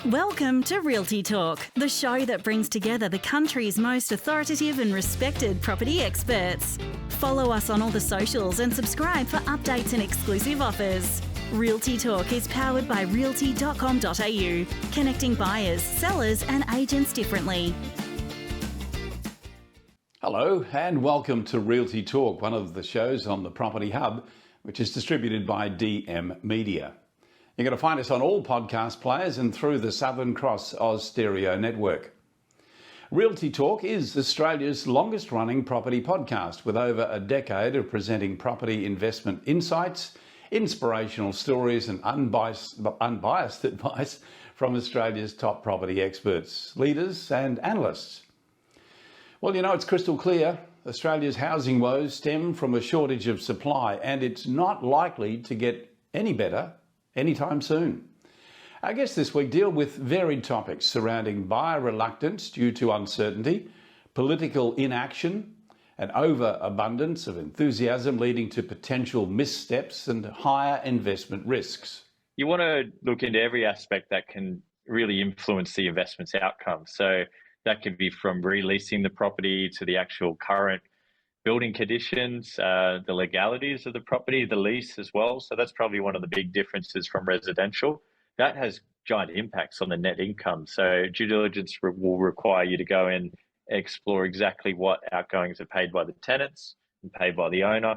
Welcome to Realty Talk, the show that brings together the country's most authoritative and respected property experts. Follow us on all the socials and subscribe for updates and exclusive offers. Realty Talk is powered by realty.com.au, connecting buyers, sellers and agents differently. Hello and welcome to Realty Talk, one of the shows on the Property Hub, which is distributed by DM Media. You're going to find us on all podcast players and through the Southern Cross Oz Stereo network. Realty Talk is Australia's longest running property podcast with over a decade of presenting property investment insights, inspirational stories and unbiased advice from Australia's top property experts, leaders and analysts. Well, you know, it's crystal clear. Australia's housing woes stem from a shortage of supply and it's not likely to get any better anytime soon. Our guests this week deal with varied topics surrounding buyer reluctance due to uncertainty, political inaction, an overabundance of enthusiasm leading to potential missteps and higher investment risks. You want to look into every aspect that can really influence the investment's outcome. So that could be from releasing the property to the actual current building conditions, the legalities of the property, the lease as well. So that's probably one of the big differences from residential. That has giant impacts on the net income. So due diligence will require you to go and explore exactly what outgoings are paid by the tenants and paid by the owner.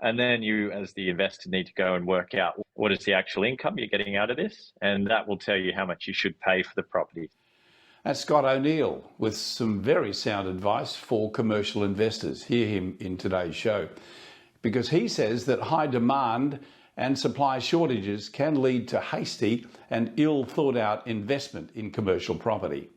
And then you, as the investor, need to go and work out what is the actual income you're getting out of this. And that will tell you how much you should pay for the property. That's Scott O'Neill with some very sound advice for commercial investors. Hear him in today's show, because he says that high demand and supply shortages can lead to hasty and ill thought out investment in commercial property.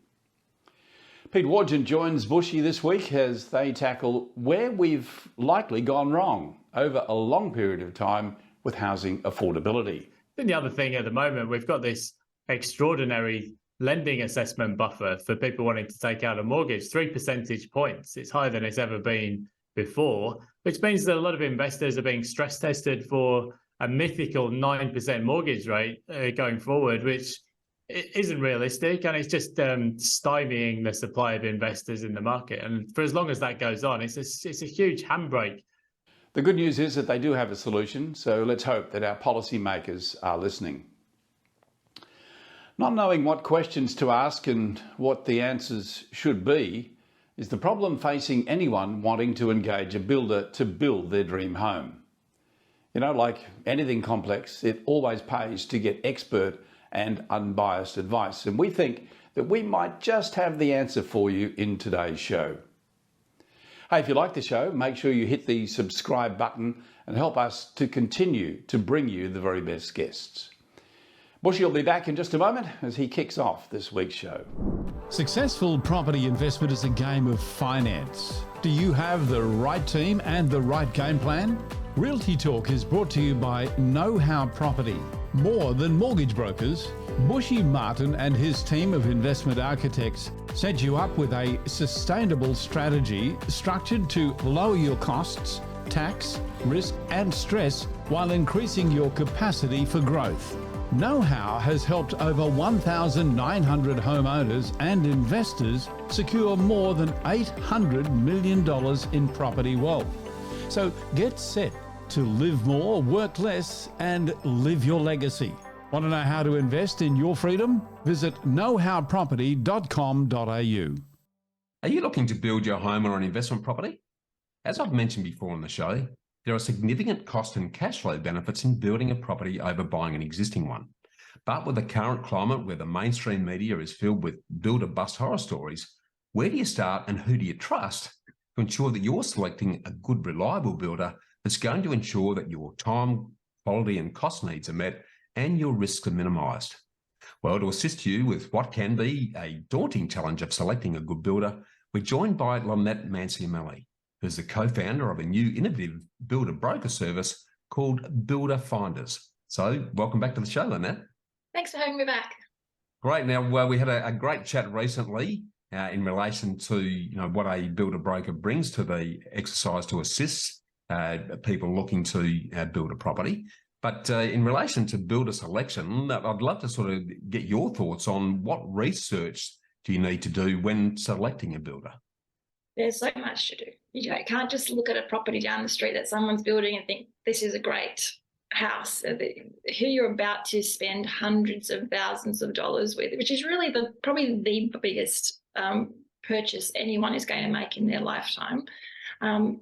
Pete Wargent joins Bushy this week as they tackle where we've likely gone wrong over a long period of time with housing affordability. And the other thing at the moment, we've got this extraordinary lending assessment buffer for people wanting to take out a mortgage, 3 percentage points. It's higher than it's ever been before, which means that a lot of investors are being stress tested for a mythical 9% mortgage rate going forward, which isn't realistic. And it's just stymieing the supply of investors in the market. And for as long as that goes on, it's a huge handbrake. The good news is that they do have a solution. So let's hope that our policymakers are listening. Not knowing what questions to ask and what the answers should be is the problem facing anyone wanting to engage a builder to build their dream home. You know, like anything complex, it always pays to get expert and unbiased advice. And we think that we might just have the answer for you in today's show. Hey, if you like the show, make sure you hit the subscribe button and help us to continue to bring you the very best guests. Bushy will be back in just a moment as he kicks off this week's show. Successful property investment is a game of finance. Do you have the right team and the right game plan? Realty Talk is brought to you by Know How Property. More than mortgage brokers, Bushy Martin and his team of investment architects set you up with a sustainable strategy structured to lower your costs, tax, risk and stress while increasing your capacity for growth. Know How has helped over 1,900 homeowners and investors secure more than $800 million in property wealth. So get set to live more, work less, and live your legacy. Want to know how to invest in your freedom? Visit knowhowproperty.com.au. Are you looking to build your home or an investment property? As I've mentioned before on the show, there are significant cost and cash flow benefits in building a property over buying an existing one. But with the current climate where the mainstream media is filled with builder bust horror stories, where do you start and who do you trust to ensure that you're selecting a good, reliable builder that's going to ensure that your time, quality and cost needs are met and your risks are minimised? Well, to assist you with what can be a daunting challenge of selecting a good builder, we're joined by Lynette Manciamelli, who's the co-founder of a new innovative builder broker service called Builder Finders. So welcome back to the show, Lynette. Thanks for having me back. Great. Now, well, we had a great chat recently in relation to what a builder broker brings to the exercise to assist people looking to build a property. But in relation to builder selection, I'd love to sort of get your thoughts on what research do you need to do when selecting a builder? There's so much to do. You can't just look at a property down the street that someone's building and think this is a great house. Who you're about to spend hundreds of thousands of dollars with, which is really probably the biggest purchase anyone is going to make in their lifetime.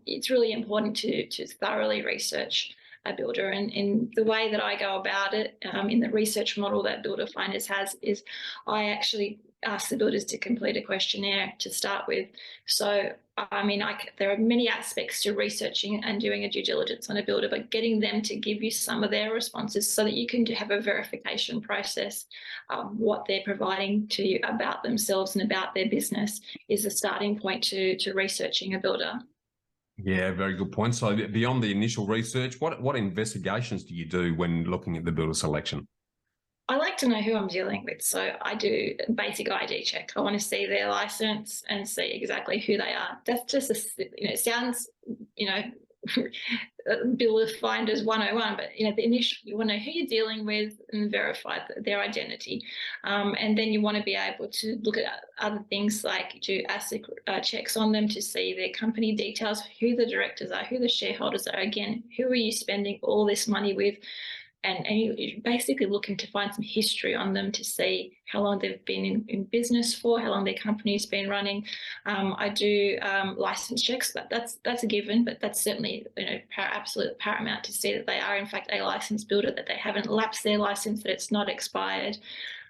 It's really important to thoroughly research a builder, and the way that I go about it in the research model that Builder Finders has is I actually ask the builders to complete a questionnaire to start with. So, I mean, there are many aspects to researching and doing a due diligence on a builder, but getting them to give you some of their responses so that you can have a verification process of what they're providing to you about themselves and about their business is a starting point to researching a builder. Yeah, very good point. So beyond the initial research, what investigations do you do when looking at the builder selection? I like to know who I'm dealing with. So I do a basic ID check. I want to see their license and see exactly who they are. That's just, it sounds, Builder Finders 101, but the initial, you want to know who you're dealing with and verify their identity, and then you want to be able to look at other things like do asset checks on them to see their company details, who the directors are, who the shareholders are. Again, who are you spending all this money with? And you're basically looking to find some history on them to see how long they've been in business for, how long their company's been running. I do license checks. That's a given, but that's certainly absolute paramount to see that they are in fact a licensed builder, that they haven't lapsed their license, that it's not expired.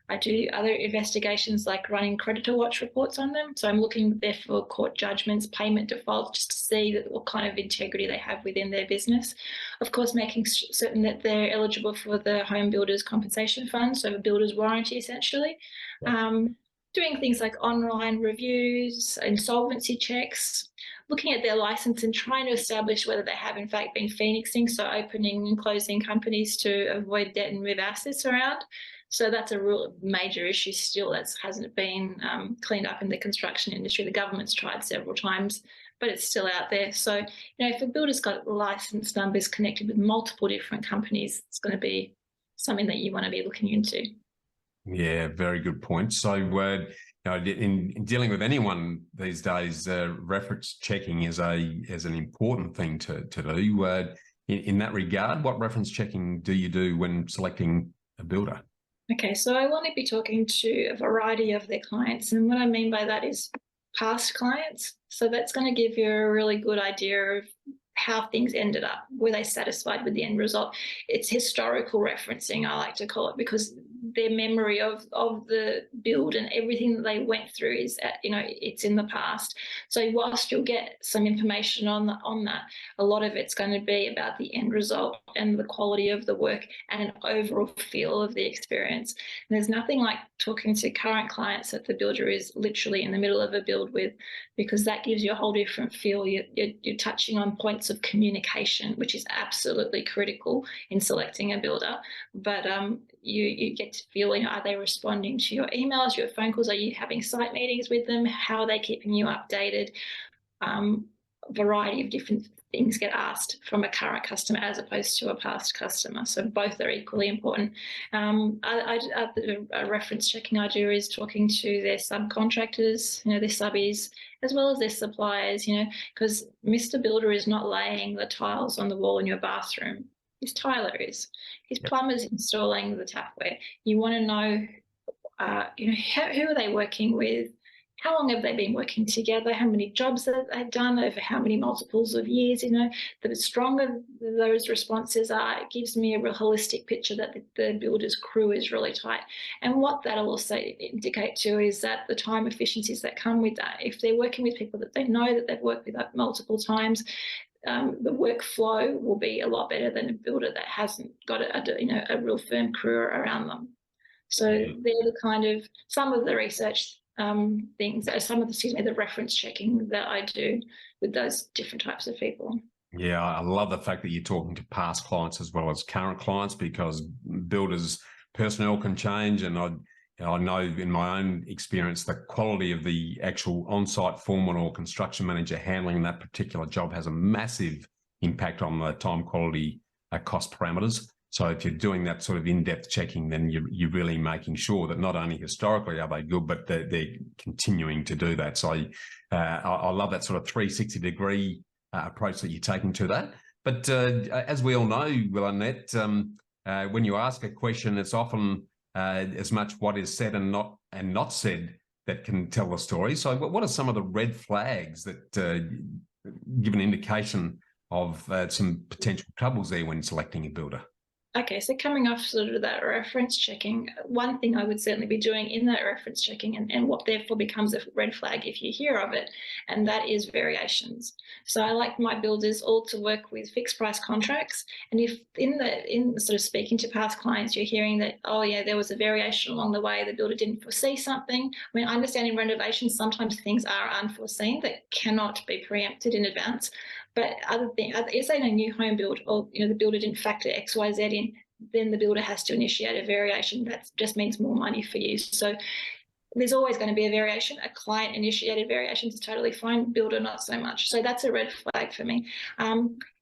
I do other investigations like running creditor watch reports on them. So I'm looking there for court judgments, payment defaults, just to see what kind of integrity they have within their business. Of course, making certain that they're eligible for the Home Builders Compensation Fund, so a builder's warranty essentially. Doing things like online reviews, insolvency checks, looking at their license and trying to establish whether they have in fact been phoenixing, so opening and closing companies to avoid debt and move assets around. So that's a real major issue still that hasn't been cleaned up in the construction industry. The government's tried several times, but it's still out there. So, if a builder's got license numbers connected with multiple different companies, it's going to be something that you want to be looking into. Yeah, very good point. So, in dealing with anyone these days, reference checking is an important thing to do. In that regard, what reference checking do you do when selecting a builder? Okay, so I want to be talking to a variety of their clients. And what I mean by that is past clients. So that's going to give you a really good idea of how things ended up. Were they satisfied with the end result? It's historical referencing, I like to call it, because their memory of the build and everything that they went through is, it's in the past. So whilst you'll get some information on that, a lot of it's going to be about the end result and the quality of the work and an overall feel of the experience. And there's nothing like talking to current clients that the builder is literally in the middle of a build with, because that gives you a whole different feel. You're touching on points of communication, which is absolutely critical in selecting a builder. But you get to feel, are they responding to your emails, your phone calls? Are you having site meetings with them? How are they keeping you updated? A variety of different things get asked from a current customer as opposed to a past customer. So both are equally important. A reference checking I do is talking to their subcontractors, their subbies, as well as their suppliers, because Mr. Builder is not laying the tiles on the wall in your bathroom. His tiler is. His plumber's installing the tapware. You want to know, who are they working with? How long have they been working together? How many jobs have they done over how many multiples of years? The stronger those responses are, it gives me a real holistic picture that the builder's crew is really tight. And what that'll also indicate too is that the time efficiencies that come with that, if they're working with people that they know that they've worked with multiple times, the workflow will be a lot better than a builder that hasn't got a real firm crew around them. So they're the kind of some of the research things, the reference checking that I do with those different types of people. Yeah, I love the fact that you're talking to past clients as well as current clients, because builders' personnel can change, and I know in my own experience the quality of the actual on-site foreman or construction manager handling that particular job has a massive impact on the time, quality, cost parameters. So if you're doing that sort of in-depth checking, then you're really making sure that not only historically are they good, but they're continuing to do that. So I love that sort of 360-degree approach that you're taking to that. But as we all know, Annette, when you ask a question, it's often as much what is said and not said that can tell the story. So what are some of the red flags that give an indication of some potential troubles there when selecting a builder? Okay, so coming off sort of that reference checking, one thing I would certainly be doing in that reference checking and what therefore becomes a red flag if you hear of it, and that is variations. So I like my builders all to work with fixed price contracts. And if in sort of speaking to past clients, you're hearing that, oh yeah, there was a variation along the way, the builder didn't foresee something. I mean, I understand in renovations, sometimes things are unforeseen that cannot be preempted in advance. But other things, if say in a new home build, or the builder didn't factor X, Y, Z in, then the builder has to initiate a variation. That just means more money for you. So there's always going to be a variation. A client-initiated variation is totally fine. Builder, not so much. So that's a red flag for me.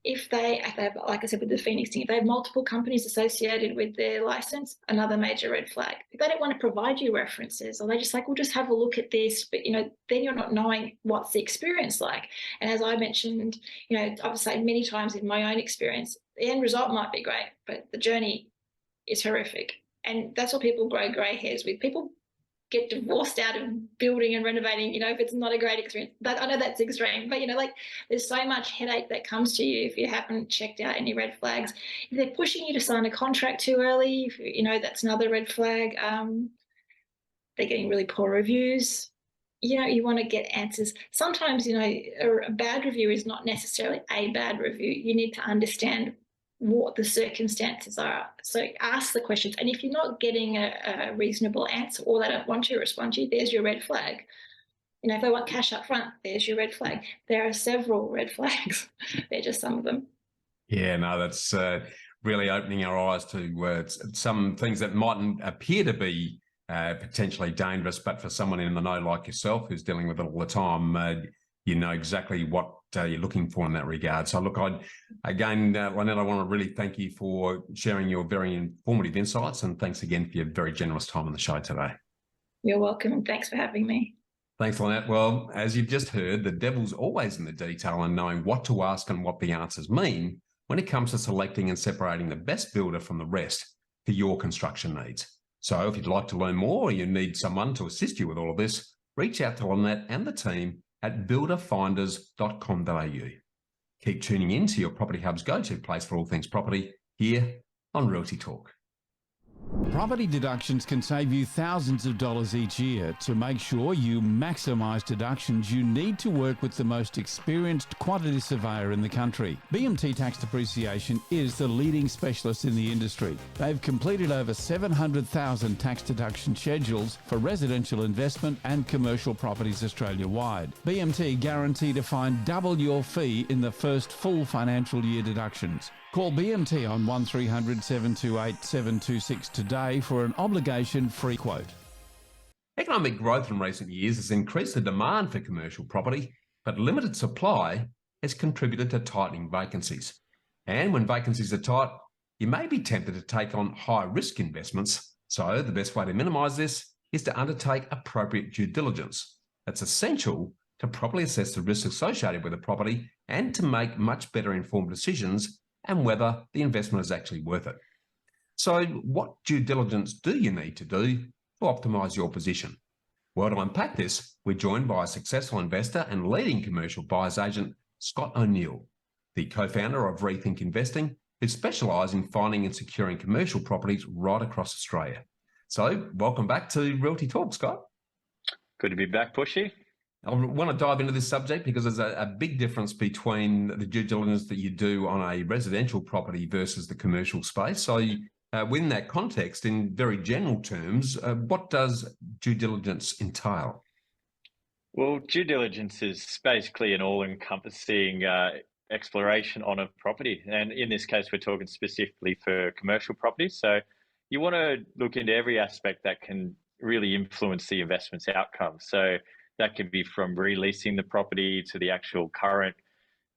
If they have, like I said, with the Phoenix thing, if they have multiple companies associated with their license, another major red flag. If they don't want to provide you references, or they just like, we'll just have a look at this, but then you're not knowing what's the experience like. And as I mentioned, I've said many times in my own experience, the end result might be great, but the journey is horrific. And that's what people grow grey hairs with. People get divorced out of building and renovating, if it's not a great experience. But I know that's extreme, but there's so much headache that comes to you if you haven't checked out any red flags. If they're pushing you to sign a contract too early, that's another red flag. They're getting really poor reviews. You want to get answers. Sometimes, a bad review is not necessarily a bad review. You need to understand what the circumstances are. So ask the questions. And if you're not getting a reasonable answer, or they don't want to respond to you, there's your red flag. If they want cash up front, there's your red flag. There are several red flags. They're just some of them. Yeah, no, that's really opening our eyes to some things that mightn't appear to be potentially dangerous, but for someone in the know like yourself who's dealing with it all the time, you know exactly what you're looking for in that regard. So look, Lynette, I want to really thank you for sharing your very informative insights, and thanks again for your very generous time on the show today. You're welcome, and thanks for having me. Thanks, Lynette. Well, as you've just heard, the devil's always in the detail and knowing what to ask and what the answers mean when it comes to selecting and separating the best builder from the rest for your construction needs. So if you'd like to learn more, or you need someone to assist you with all of this, reach out to Lynette and the team at builderfinders.com.au. Keep tuning in to your Property Hub's go-to place for all things property here on Realty Talk. Property deductions can save you thousands of dollars each year. To make sure you maximise deductions, you need to work with the most experienced quantity surveyor in the country. BMT Tax Depreciation is the leading specialist in the industry. They've completed over 700,000 tax deduction schedules for residential investment and commercial properties Australia-wide. BMT guarantee to find double your fee in the first full financial year deductions. Call BMT on 1300 728 726 today for an obligation-free quote. Economic growth in recent years has increased the demand for commercial property, but limited supply has contributed to tightening vacancies. And when vacancies are tight, you may be tempted to take on high-risk investments. So the best way to minimise this is to undertake appropriate due diligence. That's essential to properly assess the risks associated with a property and to make much better informed decisions and whether the investment is actually worth it. So what due diligence do you need to do to optimise your position? Well, to unpack this, we're joined by a successful investor and leading commercial buyers agent, Scott O'Neill, the co-founder of Rethink Investing, who specialise in finding and securing commercial properties right across Australia. So welcome back to Realty Talk, Scott. Good to be back, Bushy. I want to dive into this subject because there's a big difference between the due diligence that you do on a residential property versus the commercial space. So within that context, in very general terms, what does due diligence entail? Well, due diligence is basically an all-encompassing exploration on a property. And in this case, we're talking specifically for commercial properties. So you want to look into every aspect that can really influence the investment's outcome. So that could be from releasing the property to the actual current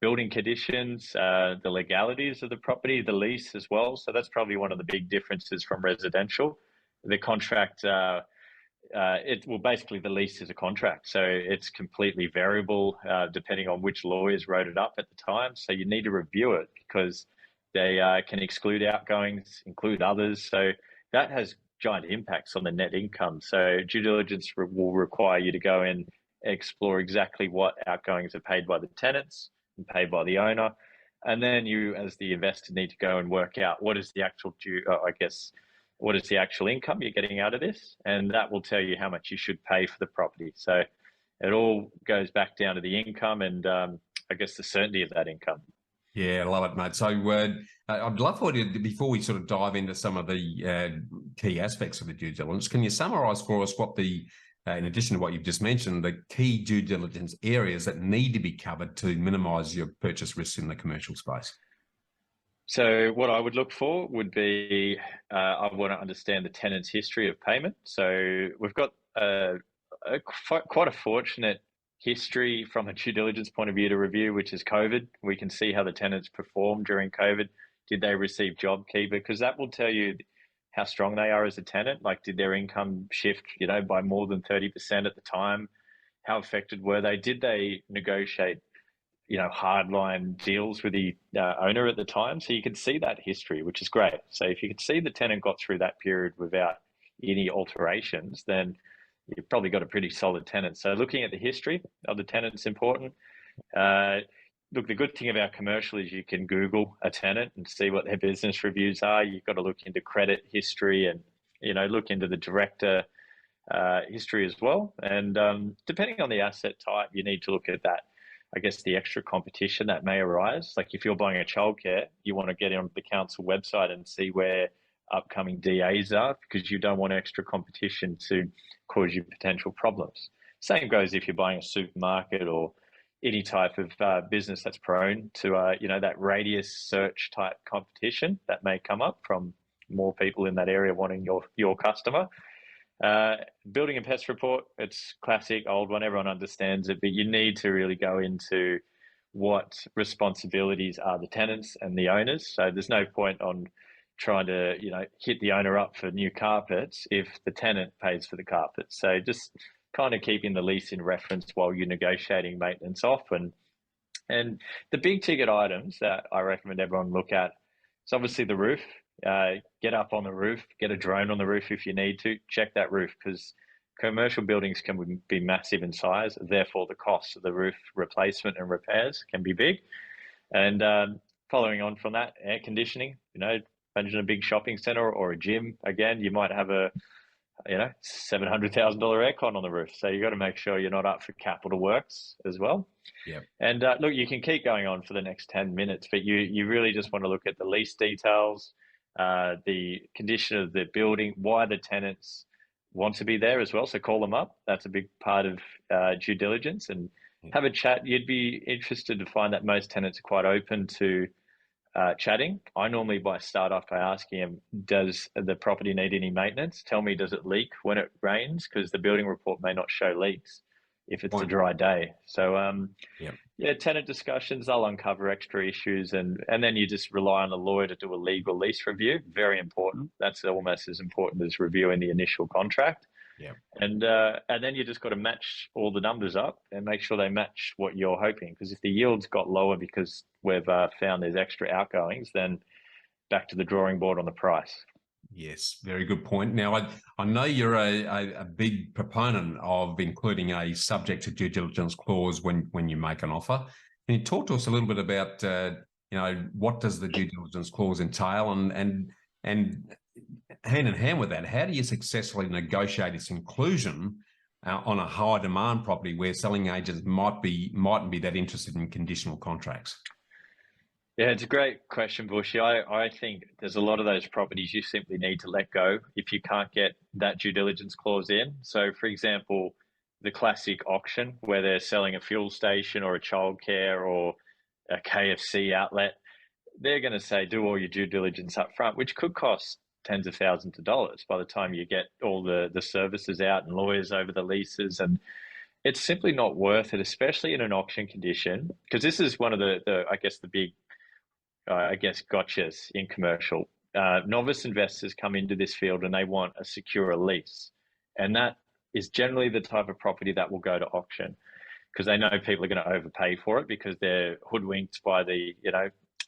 building conditions, the legalities of the property, the lease as well. So that's probably one of the big differences from residential. The contract, basically the lease is a contract, so it's completely variable depending on which lawyers wrote it up at the time. So you need to review it because they can exclude outgoings, include others. So that has giant impacts on the net income. So due diligence will require you to go in, explore exactly what outgoings are paid by the tenants and paid by the owner. And then you, as the investor, need to go and work out what is the actual what is the actual income you're getting out of this? And that will tell you how much you should pay for the property. So it all goes back down to the income and I guess the certainty of that income. Yeah, I love it, mate. So I'd love for you, before we sort of dive into some of the key aspects of the due diligence, can you summarise for us what the, in addition to what you've just mentioned, the key due diligence areas that need to be covered to minimise your purchase risks in the commercial space? So what I would look for would be, I want to understand the tenant's history of payment. So we've got quite a fortunate history from a due diligence point of view to review, which is COVID. We can see how the tenants performed during COVID. Did they receive JobKeeper? Because that will tell you how strong they are as a tenant. Like, did their income shift, by more than 30% at the time? How affected were they? Did they negotiate hardline deals with the owner at the time? So you can see that history, which is great. So if you can see the tenant got through that period without any alterations, then you've probably got a pretty solid tenant. So looking at the history of the tenant is important. Look, the good thing about commercial is you can Google a tenant and see what their business reviews are. You've got to look into credit history and, look into the director history as well. And depending on the asset type, you need to look at that. I guess the extra competition that may arise. Like if you're buying a childcare, you want to get on the council website and see where upcoming DAs are, because you don't want extra competition to cause you potential problems. Same goes if you're buying a supermarket or any type of business that's prone to, that radius search type competition that may come up from more people in that area wanting your customer. Building and pest report, it's classic, old one, everyone understands it, but you need to really go into what responsibilities are the tenants and the owners. So there's no point on trying to, hit the owner up for new carpets if the tenant pays for the carpets. So just kind of keeping the lease in reference while you're negotiating maintenance off. And the big ticket items that I recommend everyone look at is obviously the roof. Get up on the roof, get a drone on the roof if you need to, check that roof, because commercial buildings can be massive in size. Therefore, the cost of the roof replacement and repairs can be big. And following on from that, air conditioning, imagine a big shopping center or a gym. Again, you might have a $700,000 aircon on the roof. So you got to make sure you're not up for capital works as well. Yeah. And look, you can keep going on for the next 10 minutes, but you really just want to look at the lease details, the condition of the building, why the tenants want to be there as well. So call them up. That's a big part of due diligence, and have a chat. You'd be interested to find that most tenants are quite open to chatting. I normally start off by asking them, does the property need any maintenance? Tell me, does it leak when it rains? Because the building report may not show leaks if it's a dry day. So tenant discussions, they'll uncover extra issues, and then you just rely on a lawyer to do a legal lease review. Very important. That's almost as important as reviewing the initial contract. Yeah. And then you just got to match all the numbers up and make sure they match what you're hoping. Because if the yields got lower because we've found there's extra outgoings, then back to the drawing board on the price. Yes, very good point. Now, I know you're a big proponent of including a subject to due diligence clause when you make an offer. Can you talk to us a little bit about, what does the due diligence clause entail, and hand in hand with that, how do you successfully negotiate its inclusion on a high demand property where selling agents mightn't be that interested in conditional contracts? Yeah, it's a great question, Bushy. I think there's a lot of those properties you simply need to let go if you can't get that due diligence clause in. So, for example, the classic auction where they're selling a fuel station or a childcare or a KFC outlet, they're going to say, do all your due diligence up front, which could cost tens of thousands of dollars by the time you get all the services out and lawyers over the leases. it's simply not worth it, especially in an auction condition, because this is one of the I guess the big gotchas in commercial. Novice investors come into this field and they want a secure lease, and that is generally the type of property that will go to auction because they know people are going to overpay for it because they're hoodwinked by the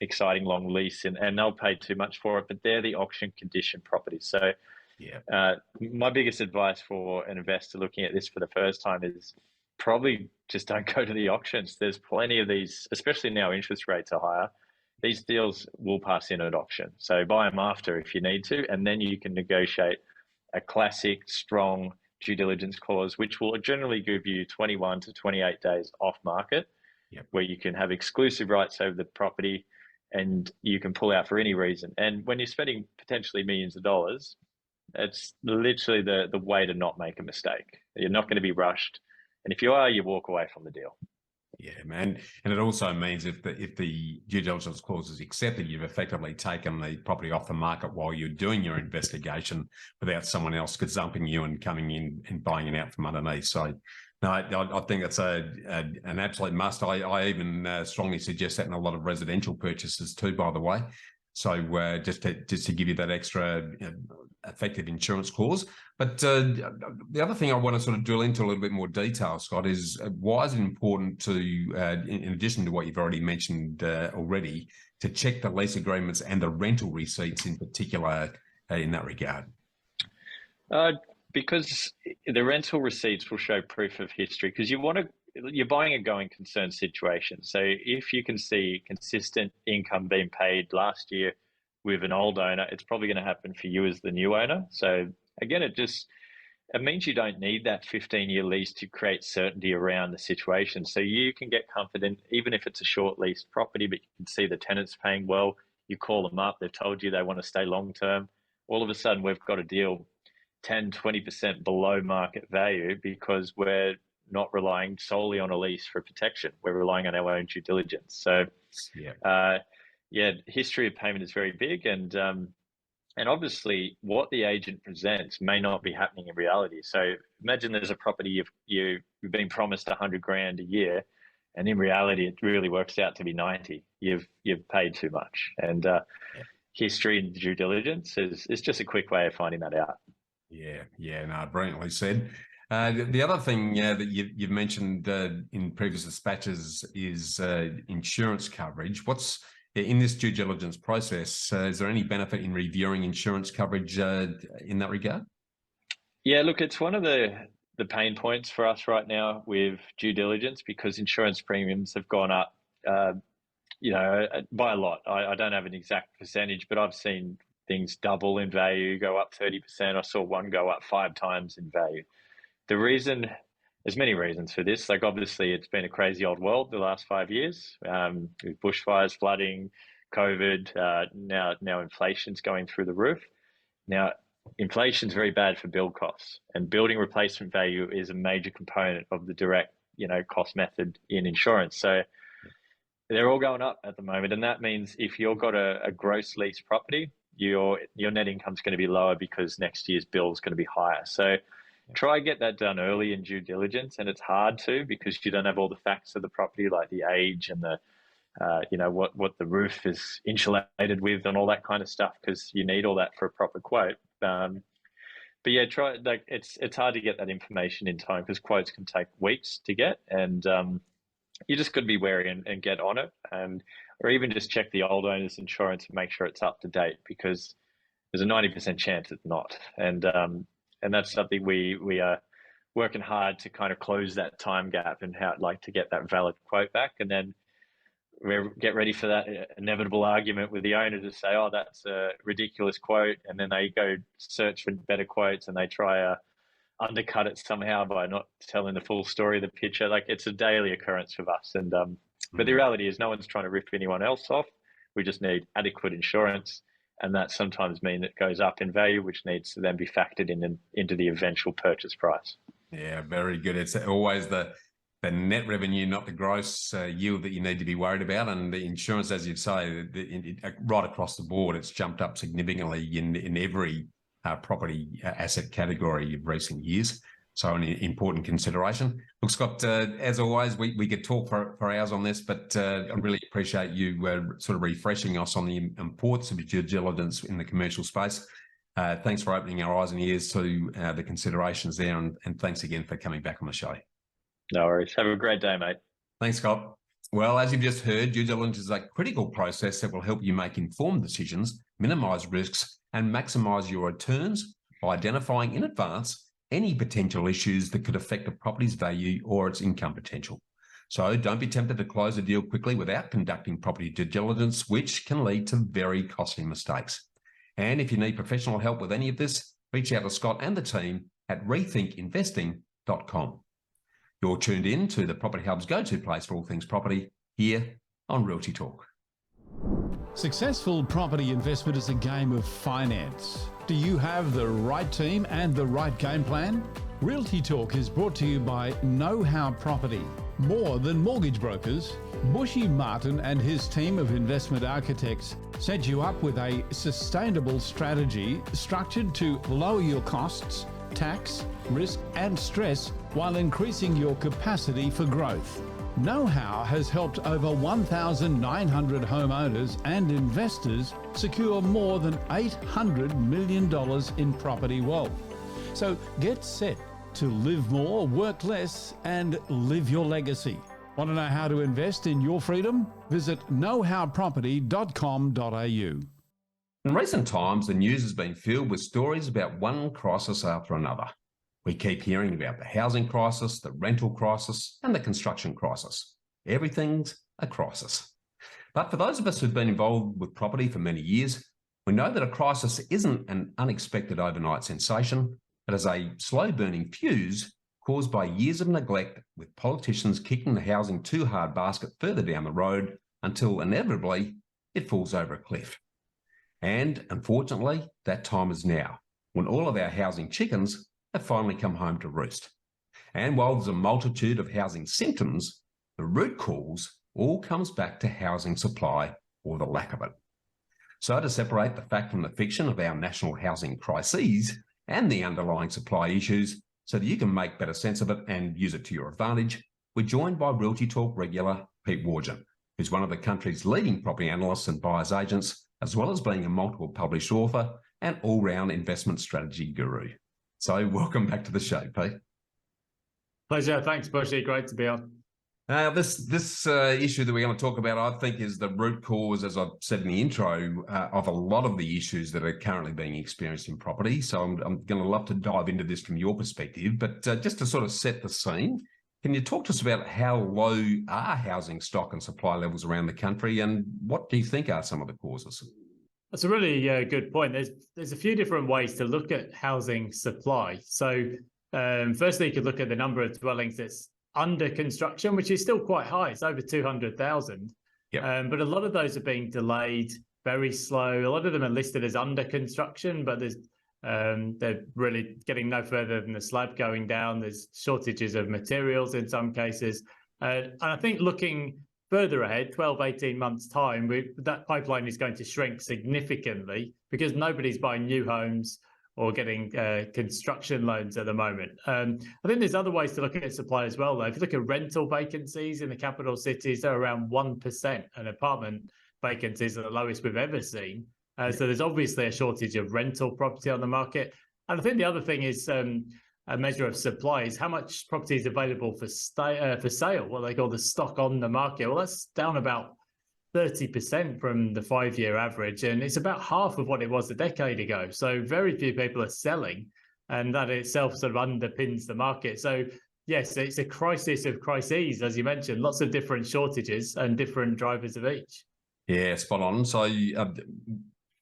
exciting long lease and they'll pay too much for it. But they're the auction condition properties. So my biggest advice for an investor looking at this for the first time is probably just don't go to the auctions. There's plenty of these, especially now interest rates are higher. These deals will pass in at auction. So buy them after if you need to, and then you can negotiate a classic, strong due diligence clause, which will generally give you 21 to 28 days off market, where you can have exclusive rights over the property and you can pull out for any reason. And when you're spending potentially millions of dollars, it's literally the way to not make a mistake. You're not going to be rushed. And if you are, you walk away from the deal. Yeah, man. And it also means if the due diligence clause is accepted, you've effectively taken the property off the market while you're doing your investigation without someone else gazumping you and coming in and buying it out from underneath. So, no, I think that's an absolute must. I even strongly suggest that in a lot of residential purchases too, by the way. So just to give you that extra effective insurance clause. But the other thing I want to sort of drill into a little bit more detail, Scott, is why is it important to, in addition to what you've already mentioned already, to check the lease agreements and the rental receipts in particular in that regard? Because the rental receipts will show proof of history, because you're buying a going concern situation. So if you can see consistent income being paid last year with an old owner, it's probably going to happen for you as the new owner. So again, it means you don't need that 15-year lease to create certainty around the situation. So you can get confident, even if it's a short leased property, but you can see the tenant's paying well. You call them up, they've told you they want to stay long term. All of a sudden, we've got a deal 10, 20% below market value because we're not relying solely on a lease for protection. We're relying on our own due diligence. So, history of payment is very big, and obviously what the agent presents may not be happening in reality. So imagine there's a property you've been promised $100,000 a year, and in reality it really works out to be 90. You've paid too much, and history and due diligence is just a quick way of finding that out. No, brilliantly said. The other thing that you've mentioned in previous dispatches is insurance coverage. What's in this due diligence process? Is there any benefit in reviewing insurance coverage in that regard? Yeah, look, it's one of the pain points for us right now with due diligence because insurance premiums have gone up, by a lot. I don't have an exact percentage, but I've seen things double in value, go up 30%. I saw one go up 5 times in value. There's many reasons for this. Like obviously it's been a crazy old world the last 5 years with bushfires, flooding, COVID, now inflation's going through the roof. Now, inflation's very bad for build costs, and building replacement value is a major component of the direct, cost method in insurance. So they're all going up at the moment. And that means if you've got a gross lease property, your net income is going to be lower because next year's bill is going to be higher. So try and get that done early in due diligence, and it's hard to because you don't have all the facts of the property, like the age and the what the roof is insulated with and all that kind of stuff, because you need all that for a proper quote. But yeah, it's hard to get that information in time because quotes can take weeks to get, and you just got to be wary and get on it, or even just check the old owner's insurance and make sure it's up to date, because there's a 90% chance it's not. And that's something we are working hard to kind of close that time gap and how I'd like to get that valid quote back. And then we get ready for that inevitable argument with the owner to say, oh, that's a ridiculous quote. And then they go search for better quotes and they try undercut it somehow by not telling the full story of the picture. Like, it's a daily occurrence with us. And but the reality is no one's trying to rip anyone else off. We just need adequate insurance. And that sometimes means it goes up in value, which needs to then be factored into the eventual purchase price. Yeah, very good. It's always the net revenue, not the gross yield that you need to be worried about. And the insurance, as you say, right across the board, it's jumped up significantly in every property asset category of recent years. So an important consideration. Look, Scott, as always, we could talk for hours on this, but I really appreciate you sort of refreshing us on the importance of due diligence in the commercial space. Thanks for opening our eyes and ears to the considerations there, and thanks again for coming back on the show. No worries. Have a great day, mate. Thanks, Scott. Well, as you've just heard, due diligence is a critical process that will help you make informed decisions, minimise risks, and maximise your returns by identifying in advance any potential issues that could affect a property's value or its income potential. So don't be tempted to close a deal quickly without conducting property due diligence, which can lead to very costly mistakes. And if you need professional help with any of this, reach out to Scott and the team at rethinkinvesting.com. You're tuned in to the Property Hub's go-to place for all things property here on Realty Talk. Successful property investment is a game of finance. Do you have the right team and the right game plan? Realty Talk is brought to you by Know How Property. More than mortgage brokers, Bushy Martin and his team of investment architects set you up with a sustainable strategy structured to lower your costs, tax, risk and stress while increasing your capacity for growth. Know How has helped over 1,900 homeowners and investors secure more than $800 million in property wealth. So get set to live more, work less, and live your legacy. Want to know how to invest in your freedom? Visit knowhowproperty.com.au. In recent times, the news has been filled with stories about one crisis after another. We keep hearing about the housing crisis, the rental crisis, and the construction crisis. Everything's a crisis. But for those of us who've been involved with property for many years, we know that a crisis isn't an unexpected overnight sensation, but is a slow-burning fuse caused by years of neglect, with politicians kicking the housing too hard basket further down the road until inevitably it falls over a cliff. And unfortunately, that time is now, when all of our housing chickens have finally come home to roost. And while there's a multitude of housing symptoms, the root cause all comes back to housing supply or the lack of it. So to separate the fact from the fiction of our national housing crises and the underlying supply issues so that you can make better sense of it and use it to your advantage, we're joined by Realty Talk regular Pete Wargent, who's one of the country's leading property analysts and buyers agents, as well as being a multiple published author and all-round investment strategy guru. So welcome back to the show, Pete. Pleasure. Thanks, Bushy. Great to be on. This issue that we're going to talk about, I think, is the root cause, as I've said in the intro, of a lot of the issues that are currently being experienced in property. So I'm going to love to dive into this from your perspective. But just to sort of set the scene, can you talk to us about how low are housing stock and supply levels around the country, and what do you think are some of the causes? That's a really good point. There's a few different ways to look at housing supply. So firstly, you could look at the number of dwellings that's under construction, which is still quite high. It's over 200,000. Yep. But a lot of those are being delayed, very slow. A lot of them are listed as under construction, but they're really getting no further than the slab going down. There's shortages of materials in some cases. And I think looking further ahead, 12, 18 months' time, that pipeline is going to shrink significantly because nobody's buying new homes or getting construction loans at the moment. I think there's other ways to look at supply as well, though. If you look at rental vacancies in the capital cities, they're around 1%, and apartment vacancies are the lowest we've ever seen. So there's obviously a shortage of rental property on the market. And I think the other thing is a measure of supply is how much property is available for sale, what they call the stock on the market. Well, that's down about 30% from the 5-year average, and it's about half of what it was a decade ago. So very few people are selling, and that itself sort of underpins the market. So yes, it's a crisis of crises, as you mentioned, lots of different shortages and different drivers of each. Yeah, spot on. So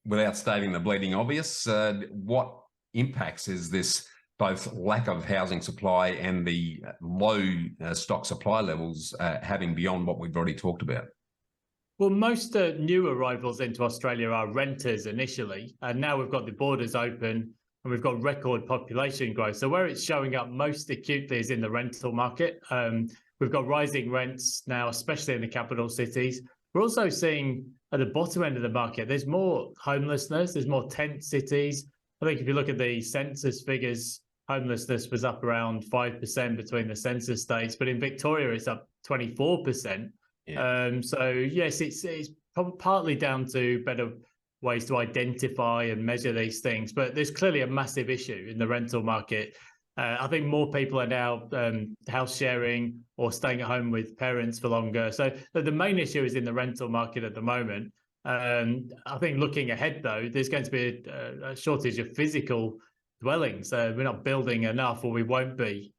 without stating the bleeding obvious, what impacts is this both lack of housing supply and the low stock supply levels having beyond what we've already talked about? Well, most new arrivals into Australia are renters initially, and now we've got the borders open and we've got record population growth. So where it's showing up most acutely is in the rental market. We've got rising rents now, especially in the capital cities. We're also seeing at the bottom end of the market, there's more homelessness, there's more tent cities. I think if you look at the census figures homelessness was up around 5% between the census states, but in Victoria it's up 24%. Yeah. So yes, it's partly down to better ways to identify and measure these things, but there's clearly a massive issue in the rental market. I think more people are now house sharing or staying at home with parents for longer. So the main issue is in the rental market at the moment. I think looking ahead, though, there's going to be a shortage of physical dwellings. We're not building enough, or we won't be,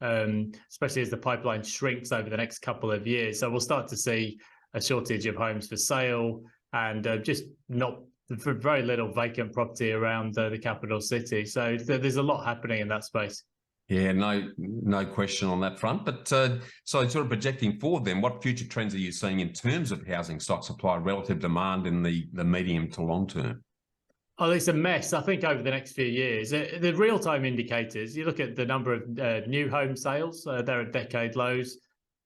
especially as the pipeline shrinks over the next couple of years. So we'll start to see a shortage of homes for sale and just not very little vacant property around the capital city. So there's a lot happening in that space. Yeah, no question on that front. But so sort of projecting forward then, what future trends are you seeing in terms of housing stock supply, relative demand in the medium to long term? Oh, it's a mess, I think, over the next few years. The real-time indicators, you look at the number of new home sales, they're at decade lows.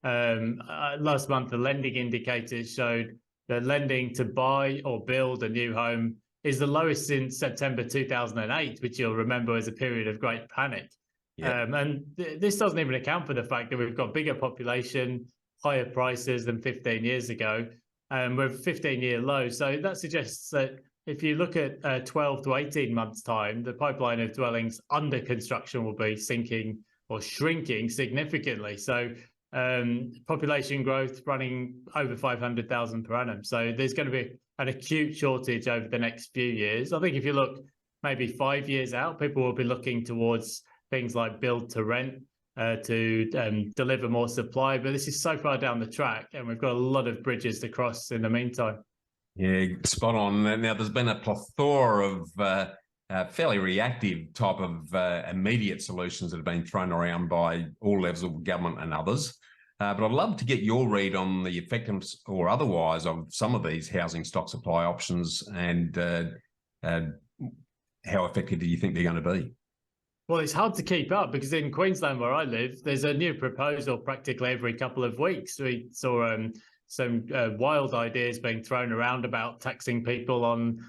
Last month, the lending indicators showed that lending to buy or build a new home is the lowest since September 2008, which you'll remember was a period of great panic. Yep. And this doesn't even account for the fact that we've got bigger population, higher prices than 15 years ago, and we're 15-year low. So that suggests that if you look at 12 to 18 months' time, the pipeline of dwellings under construction will be sinking or shrinking significantly. So population growth running over 500,000 per annum. So there's going to be an acute shortage over the next few years. I think if you look maybe 5 years out, people will be looking towards things like build to rent to deliver more supply. But this is so far down the track, and we've got a lot of bridges to cross in the meantime. Yeah, spot on. Now, there's been a plethora of fairly reactive type of immediate solutions that have been thrown around by all levels of government and others. But I'd love to get your read on the effectiveness or otherwise of some of these housing stock supply options, and how effective do you think they're going to be? Well, it's hard to keep up because in Queensland, where I live, there's a new proposal practically every couple of weeks. We saw some wild ideas being thrown around about taxing people on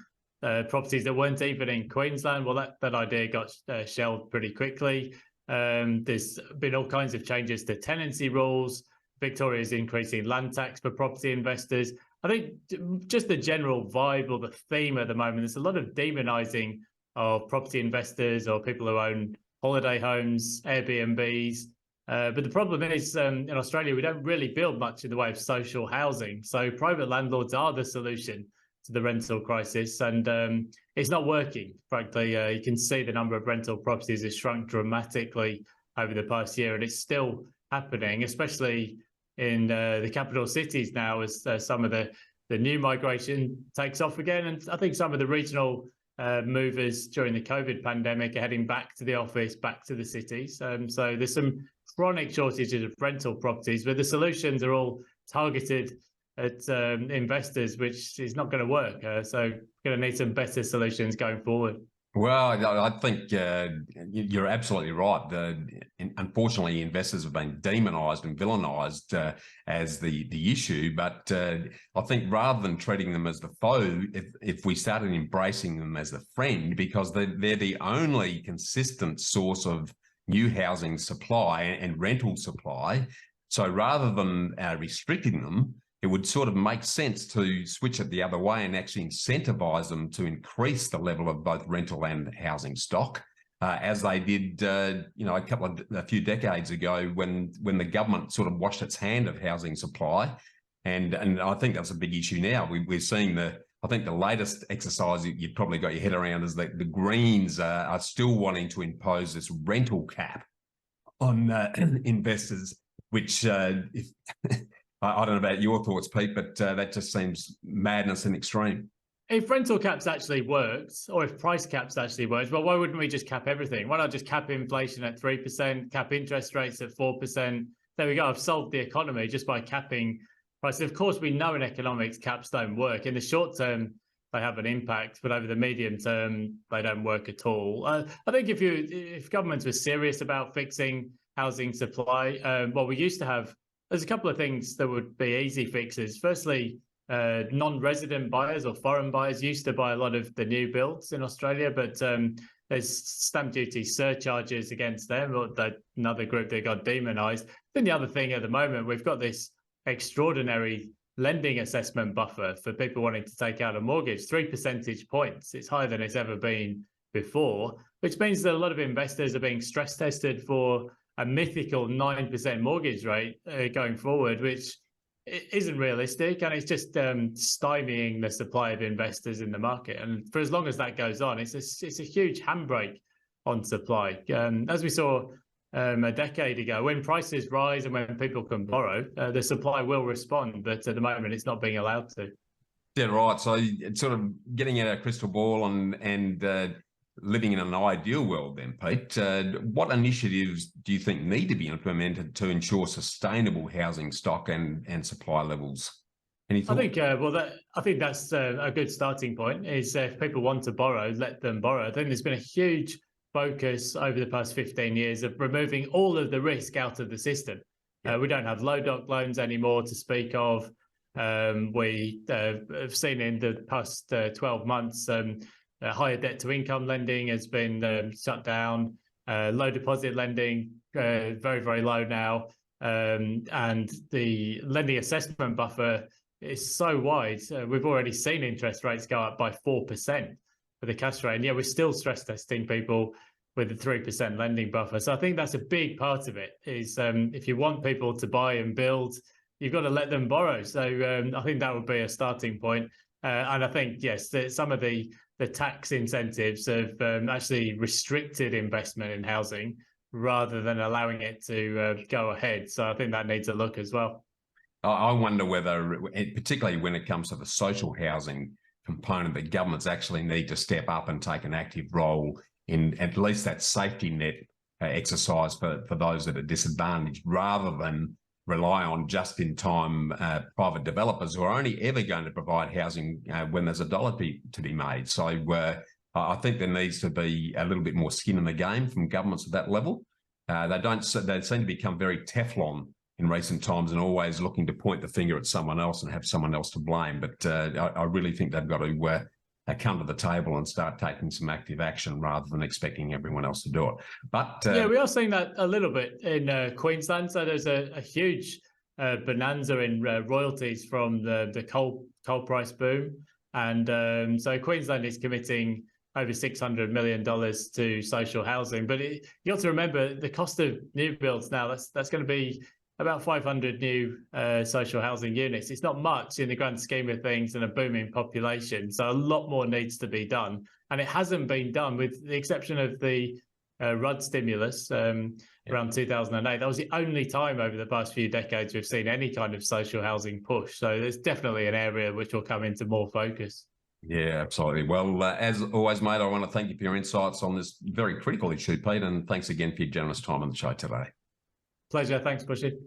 properties that weren't even in Queensland. Well, that idea got shelved pretty quickly. There's been all kinds of changes to tenancy rules. Victoria's increasing land tax for property investors. I think just the general vibe or the theme at the moment, there's a lot of demonising of property investors or people who own holiday homes, Airbnbs. But the problem is in Australia, we don't really build much in the way of social housing. So private landlords are the solution to the rental crisis, and it's not working, frankly. You can see the number of rental properties has shrunk dramatically over the past year, and it's still happening, especially in the capital cities now as some of the new migration takes off again. And I think some of the regional movers during the COVID pandemic are heading back to the office, back to the cities. So there's some chronic shortages of rental properties, but the solutions are all targeted at investors, which is not going to work. So we're going to need some better solutions going forward. Well, I think you're absolutely right. Unfortunately, investors have been demonised and villainised as the issue. But I think rather than treating them as the foe, if we started embracing them as the friend, because they're the only consistent source of new housing supply and rental supply. So rather than restricting them, it would sort of make sense to switch it the other way and actually incentivise them to increase the level of both rental and housing stock, as they did, a few decades ago when the government sort of washed its hand of housing supply, and I think that's a big issue now. We're seeing I think the latest exercise you've probably got your head around is that the Greens are still wanting to impose this rental cap on investors, which I don't know about your thoughts, Pete, but that just seems madness in extreme. If rental caps actually works, or if price caps actually works, well, why wouldn't we just cap everything? Why not just cap inflation at 3%, cap interest rates at 4%? There we go. I've solved the economy just by capping prices. Of course, we know in economics caps don't work. In the short term, they have an impact, but over the medium term, they don't work at all. I think if governments were serious about fixing housing supply, we used to have. There's a couple of things that would be easy fixes. Firstly, non-resident buyers or foreign buyers used to buy a lot of the new builds in Australia, but there's stamp duty surcharges against them, or another group that got demonised. Then the other thing at the moment, we've got this extraordinary lending assessment buffer for people wanting to take out a mortgage, 3 percentage points. It's higher than it's ever been before, which means that a lot of investors are being stress tested for a mythical 9% mortgage rate going forward, which isn't realistic, and it's just stymieing the supply of investors in the market. And for as long as that goes on, it's a huge handbrake on supply. As we saw a decade ago, when prices rise and when people can borrow, the supply will respond, but at the moment it's not being allowed to. Yeah, right. So it's sort of getting out our crystal ball and living in an ideal world then, Pete. What initiatives do you think need to be implemented to ensure sustainable housing stock and supply levels? Any thoughts? I think that's a good starting point, is if people want to borrow, let them borrow. I think there's been a huge focus over the past 15 years of removing all of the risk out of the system. We don't have low doc loans anymore to speak of. We have seen in the past 12 months higher debt to income lending has been shut down. Low deposit lending, very, very low now. And the lending assessment buffer is so wide. We've already seen interest rates go up by 4% for the cash rate. And yeah, we're still stress testing people with a 3% lending buffer. So I think that's a big part of it, is if you want people to buy and build, you've got to let them borrow. So I think that would be a starting point. And I think, yes, some of the tax incentives have actually restricted investment in housing rather than allowing it to go ahead. So I think that needs a look as well. I wonder whether, particularly when it comes to the social housing component, that governments actually need to step up and take an active role in at least that safety net exercise for those that are disadvantaged, rather than rely on just-in-time private developers who are only ever going to provide housing when there's a dollar to be made. So I think there needs to be a little bit more skin in the game from governments at that level. They seem to become very Teflon in recent times and always looking to point the finger at someone else and have someone else to blame. But I really think they've got to come to the table and start taking some active action rather than expecting everyone else to do it. But yeah, we are seeing that a little bit in Queensland. So there's a huge bonanza in royalties from the coal price boom, and so Queensland is committing over $600 million to social housing. But you have to remember the cost of new builds now. That's going to be about 500 new social housing units. It's not much in the grand scheme of things in a booming population. So a lot more needs to be done. And it hasn't been done, with the exception of the Rudd stimulus around 2008. That was the only time over the past few decades we've seen any kind of social housing push. So there's definitely an area which will come into more focus. Yeah, absolutely. Well, as always, mate, I want to thank you for your insights on this very critical issue, Pete, and thanks again for your generous time on the show today. Pleasure. Thanks, Bushy.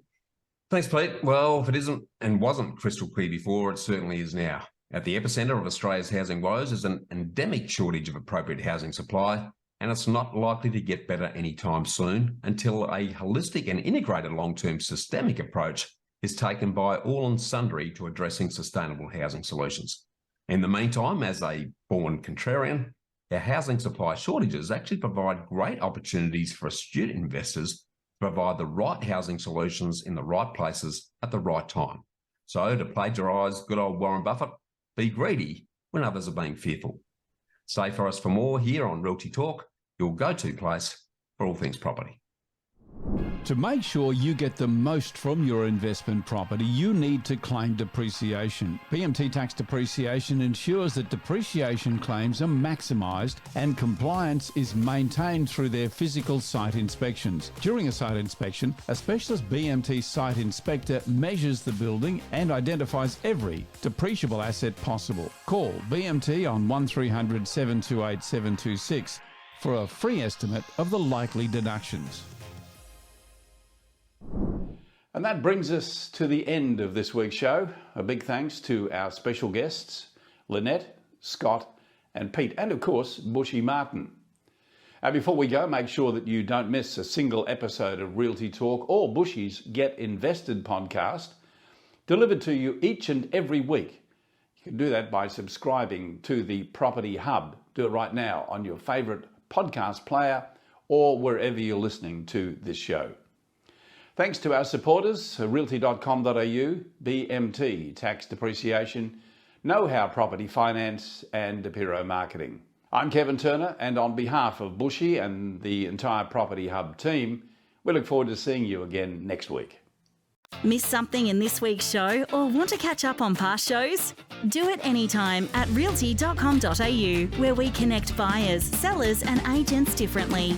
Thanks, Pete. Well, if it isn't and wasn't crystal clear before, it certainly is now. At the epicentre of Australia's housing woes is an endemic shortage of appropriate housing supply, and it's not likely to get better anytime soon until a holistic and integrated long-term systemic approach is taken by all and sundry to addressing sustainable housing solutions. In the meantime, as a born contrarian, our housing supply shortages actually provide great opportunities for astute investors to provide the right housing solutions in the right places at the right time. So, to plagiarise good old Warren Buffett, be greedy when others are being fearful. Stay for us for more here on Realty Talk, your go-to place for all things property. To make sure you get the most from your investment property, you need to claim depreciation. BMT tax depreciation ensures that depreciation claims are maximised and compliance is maintained through their physical site inspections. During a site inspection, a specialist BMT site inspector measures the building and identifies every depreciable asset possible. Call BMT on 1300 728 726 for a free estimate of the likely deductions. And that brings us to the end of this week's show. A big thanks to our special guests, Lynette, Scott and Pete, and of course, Bushy Martin. And before we go, make sure that you don't miss a single episode of Realty Talk or Bushy's Get Invested podcast, delivered to you each and every week. You can do that by subscribing to the Property Hub. Do it right now on your favourite podcast player or wherever you're listening to this show. Thanks to our supporters, realty.com.au, BMT, Tax Depreciation, Know How Property Finance and Apiro Marketing. I'm Kevin Turner, and on behalf of Bushy and the entire Property Hub team, we look forward to seeing you again next week. Miss something in this week's show or want to catch up on past shows? Do it anytime at realty.com.au, where we connect buyers, sellers and agents differently.